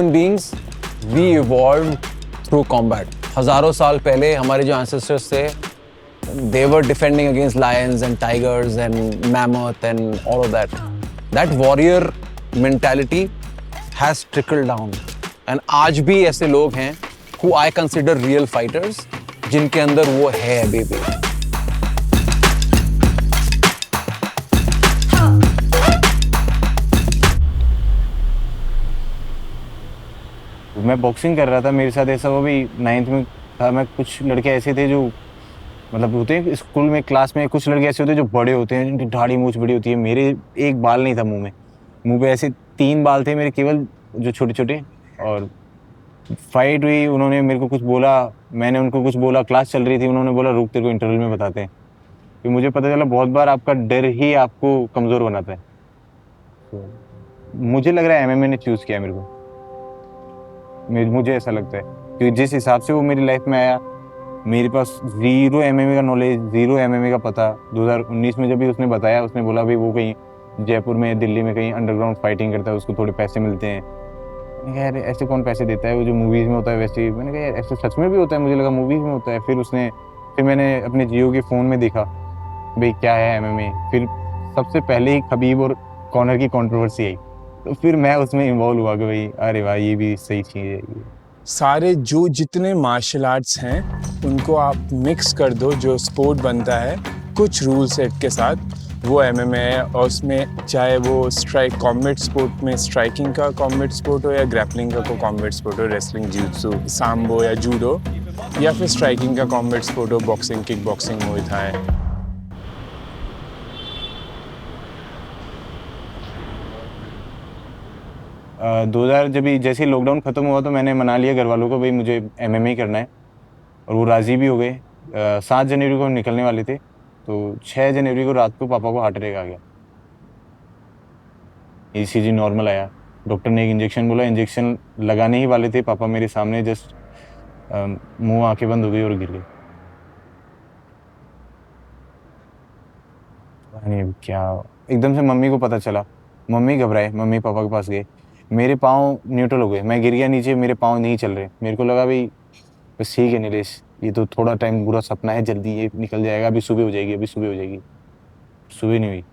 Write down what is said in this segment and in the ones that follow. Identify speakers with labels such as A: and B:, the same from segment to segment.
A: Human beings we evolve through combat. हजारों साल पहले हमारे जो एंसेस्टर्स थे, they were defending against lions and tigers and mammoth and all of that. That warrior mentality has trickled down. And आज भी ऐसे लोग हैं who I consider real fighters, जिनके अंदर वो है अभी भी।
B: मैं बॉक्सिंग कर रहा था, मेरे साथ ऐसा हुआ भी 9th में था मैं। कुछ लड़के ऐसे थे जो मतलब होते हैं स्कूल में, क्लास में कुछ लड़के ऐसे होते हैं जो बड़े होते हैं, जिनकी दाढ़ी मूंछ बड़ी होती है। मेरे एक बाल नहीं था मुंह पे ऐसे 3 बाल थे मेरे केवल, जो छोटे छोटे। और फाइट हुई, उन्होंने मेरे को कुछ बोला, मैंने उनको कुछ बोला, क्लास चल रही थी, उन्होंने बोला रुक तेरे को इंटरवल में बताते हैं। फिर मुझे पता चला बहुत बार आपका डर ही आपको कमज़ोर बनाता है। तो मुझे लग रहा है एमएमए ने चूज़ किया मेरे को, मुझे ऐसा लगता है, क्योंकि जिस हिसाब से वो मेरी लाइफ में आया, मेरे पास ज़ीरो एमएमए का नॉलेज, ज़ीरो एमएमए का पता। 2019 में जब भी उसने बताया, उसने बोला भाई वो कहीं जयपुर में, दिल्ली में कहीं अंडरग्राउंड फाइटिंग करता है, उसको थोड़े पैसे मिलते हैं। मैंने कहा यार ऐसे कौन पैसे देता है, वो जो मूवीज़ में होता है वैसे ही। मैंने कहा यार ऐसे सच में भी होता है, मुझे लगा मूवीज़ में होता है। फिर मैंने अपने जियो के फ़ोन में देखा भाई क्या है एमएमए। फिर सबसे पहले ही खबीब और कॉनर की कंट्रोवर्सी आई, तो फिर मैं उसमें इन्वॉल्व हुआ कि भाई अरे भाई ये भी सही चीज़ है।
C: सारे जो जितने मार्शल आर्ट्स हैं उनको आप मिक्स कर दो, जो स्पोर्ट बनता है कुछ रूल सेट के साथ, वो एमएमए है। और उसमें चाहे वो स्ट्राइक कॉम्बैट स्पोर्ट में स्ट्राइकिंग का कॉम्बैट स्पोर्ट हो, या ग्रैपलिंग का कॉम्बैट स्पोर्ट हो, रेसलिंग, जित्सु, सांबो या जूडो, या फिर स्ट्राइकिंग का कॉम्बैट स्पोर्ट हो, बॉक्सिंग, किक बॉक्सिंग, मुay थाई।
B: 2000 जैसे लॉकडाउन ख़त्म हुआ तो मैंने मना लिया घर वालों को, भाई मुझे एमएमए ही करना है, और वो राज़ी भी हो गए। 7 जनवरी को हम निकलने वाले थे, तो 6 जनवरी को रात को पापा को हार्ट अटैक आ गया। ईसीजी नॉर्मल आया, डॉक्टर ने एक इंजेक्शन बोला, इंजेक्शन लगाने ही वाले थे, पापा मेरे सामने जस्ट मुँह आँखें बंद हो गई और गिर गए। नहीं क्या, एकदम से मम्मी को पता चला, मम्मी घबराए, मम्मी पापा के पास गए, मेरे पाँव न्यूट्रल हो गए, मैं गिर गया नीचे, मेरे पाँव नहीं चल रहे। मेरे को लगा भाई बस ठीक है नीलेश, ये तो थोड़ा टाइम बुरा सपना है, जल्दी ये निकल जाएगा, अभी सुबह हो जाएगी, अभी सुबह हो जाएगी। सुबह नहीं हुई।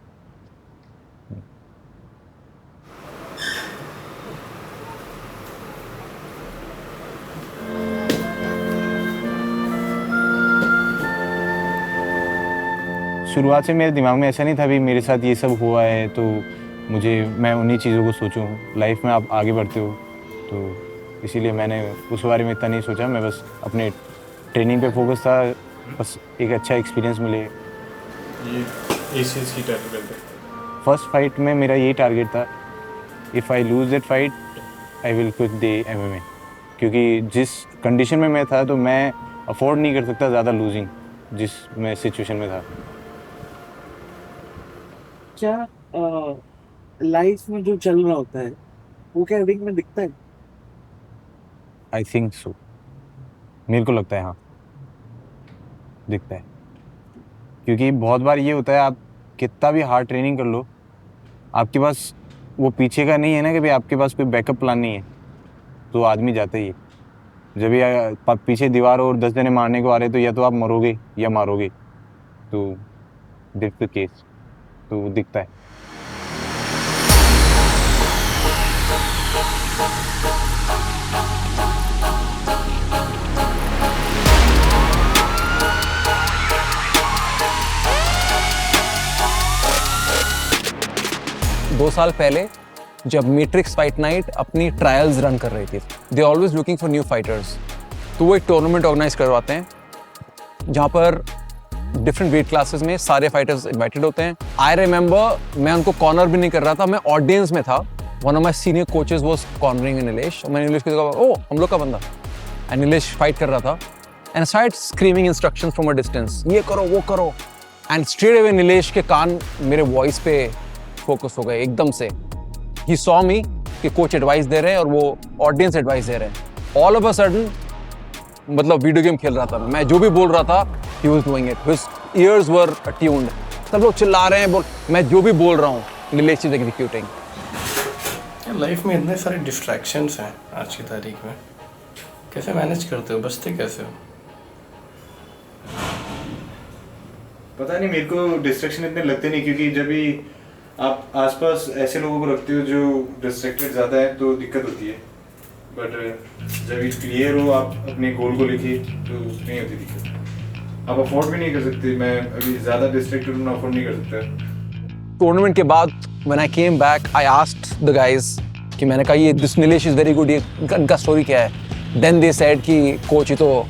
B: 'शुरुआत से मेरे दिमाग में ऐसा नहीं था भी मेरे साथ ये सब हुआ है तो मैं उन्हीं चीज़ों को सोचूं। लाइफ में आप आगे बढ़ते हो, तो इसीलिए मैंने उस बारे में इतना नहीं सोचा। मैं बस अपने ट्रेनिंग पे फोकस था, बस एक अच्छा एक्सपीरियंस मिले।
C: ये इस चीज़ की टारगेट है।
B: फर्स्ट फाइट में मेरा यही टारगेट था, if I lose that fight I will quit the MMA, क्योंकि जिस कंडीशन में मैं था तो मैं अफोर्ड नहीं कर सकता ज़्यादा लूजिंग, जिस मैं सिचुएशन में था।
D: क्या लाइफ में जो चल रहा होता है वो क्या रिंग में दिखता है?
B: आई थिंक सो, मेरे को लगता है हाँ दिखता है, क्योंकि बहुत बार ये होता है आप कितना भी हार्ड ट्रेनिंग कर लो, आपके पास वो पीछे का नहीं है ना कि भाई आपके पास कोई बैकअप प्लान नहीं है, तो आदमी जाता ही है। जब ये पीछे दीवार और 10 जने मारने को आ रहे तो या तो आप मरोगे या मारोगे, तो दैट्स द केस, तो वो दिखता है।
A: दो साल पहले जब मैट्रिक्स फाइट नाइट अपनी ट्रायल्स रन कर रही थी, they always looking for new fighters, तो वो एक टूर्नामेंट ऑर्गेनाइज करवाते हैं जहाँ पर डिफरेंट वेट क्लासेस में सारे फाइटर्स इनवाइटेड होते हैं। आई रिमेंबर मैं उनको कॉर्नर भी नहीं कर रहा था, मैं ऑडियंस में था। One of my senior coaches was cornering Nilesh, और मैंने नीलेश को देखा, ओ हम लोग का बंदा, एंड नीलेश फाइट कर रहा था, and start screaming instructions from a distance, ये करो वो करो, एंड स्ट्रेट अवे नीलेश के कान मेरे वॉइस पे फोकस हो गए एकदम से। ही सॉ मी कि कोच एडवाइस दे रहे हैं और वो ऑडियंस एडवाइस दे रहे हैं। ऑल ऑफ अ सडन मतलब वीडियो गेम खेल रहा था मैं, जो भी बोल रहा था he was doing it, his ears were attuned, सब लोग चिल्ला रहे हैं, मैं जो भी बोल रहा हूँ नीलेश इज एग्जीक्यूटिंग।
E: यार लाइफ में इतने सारे डिस्ट्रैक्शंस हैं आज की तारीख में, कैसे मैनेज करते हो, बचते कैसे हो?
B: पता नहीं, मेरे को डिस्ट्रैक्शन इतने लगते नहीं, क्योंकि जब भी आप आसपास ऐसे लोगों को रखते हो जो डिस्ट्रैक्टेड ज़्यादा है तो दिक्कत होती है, बट जब भी क्लियर हो आप अपने गोल को लेके तो नहीं होती दिक्कत। आप अफोर्ड भी नहीं कर सकते, मैं अभी ज़्यादा डिस्ट्रैक्टेड हूँ, अफोर्ड नहीं कर सकता।
A: टूर्नामेंट के बाद when I came back I asked the guys कि मैंने कहा ये this Nilesh is very good, ये इनका स्टोरी क्या है? देन दे सेड कि कोच ही तो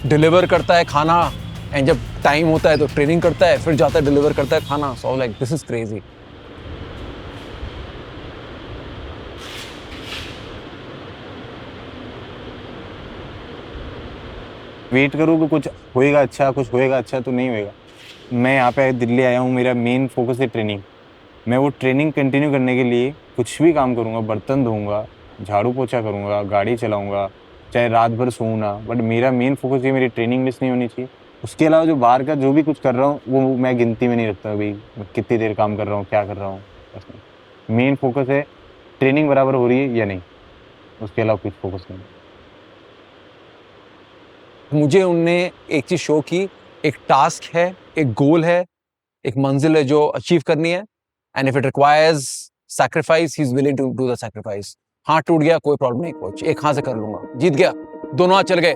A: डिलीवर करता है खाना, एंड जब टाइम होता है तो ट्रेनिंग करता है, फिर जाता है डिलीवर करता है खाना। So like this is crazy.
B: Wait करो कि कुछ होएगा अच्छा, कुछ होएगा अच्छा, तो नहीं होएगा। मैं यहाँ पे दिल्ली आया हूँ, मेरा मेन फोकस है ट्रेनिंग। मैं वो ट्रेनिंग कंटिन्यू करने के लिए कुछ भी काम करूँगा, बर्तन धोऊंगा, झाड़ू पोछा करूँगा, गाड़ी चलाऊँगा, चाहे रात भर सोऊँ ना, बट मेरा मेन फोकस ये मेरी ट्रेनिंग मिस नहीं होनी चाहिए। उसके अलावा जो बाहर का जो भी कुछ कर रहा हूँ वो मैं गिनती में नहीं रखता, अभी मैं कितनी देर काम कर रहा हूँ, क्या कर रहा हूँ। बस मेन फोकस है ट्रेनिंग बराबर हो रही है या नहीं, उसके अलावा कुछ फोकस नहीं।
A: मुझे उनने एक चीज शो की, एक टास्क है, एक गोल है, एक मंजिल है जो अचीव करनी है, and if it requires sacrifice he is willing to do the sacrifice. हाथ टूट गया कोई प्रॉब्लम नहीं कोच, एक हाथ से कर लूंगा। जीत गया, दोनों हाथ चल गए,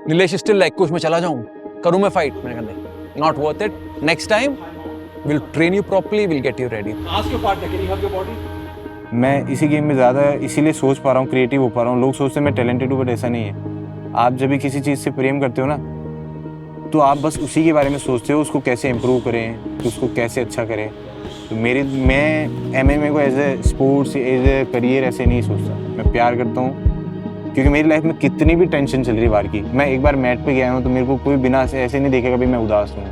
A: नीलेश स्टिल लाइक कोच मैं चला जाऊं, करूं मैं फाइट? मैंने कहा नहीं, not worth it, next time will train you properly, will get you ready.
B: मैं इसी गेम में ज़्यादा इसीलिए सोच पा रहा हूँ, क्रिएटिव हो पा रहा हूँ। लोग सोचते हैं मैं टैलेंटेड हूँ, बट ऐसा नहीं है। आप जब भी किसी चीज़ से प्रेम करते हो ना, तो आप बस उसी के बारे में सोचते हो, उसको कैसे इम्प्रूव करें, उसको कैसे अच्छा करें। तो मैं एमएमए को as a sports, as a career ऐसे नहीं सोचता। मैं प्यार करता हूँ, क्योंकि मेरी लाइफ में कितनी भी टेंशन चल रही है बाहर की, मैं एक बार मैट पे गया हूँ तो मेरे को कोई बिना ऐसे नहीं देखेगा भी मैं उदास हूँ।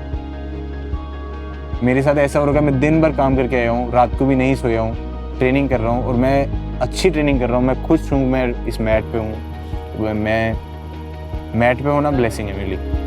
B: मेरे साथ ऐसा हो रहा है, मैं दिन भर काम करके आया हूँ, रात को भी नहीं सोया हूँ, ट्रेनिंग कर रहा हूँ, और मैं अच्छी ट्रेनिंग कर रहा हूँ। मैं खुश हूँ मैं इस मैट पे हूँ। मैं मैट पे होना ब्लेसिंग है मेरे लिए।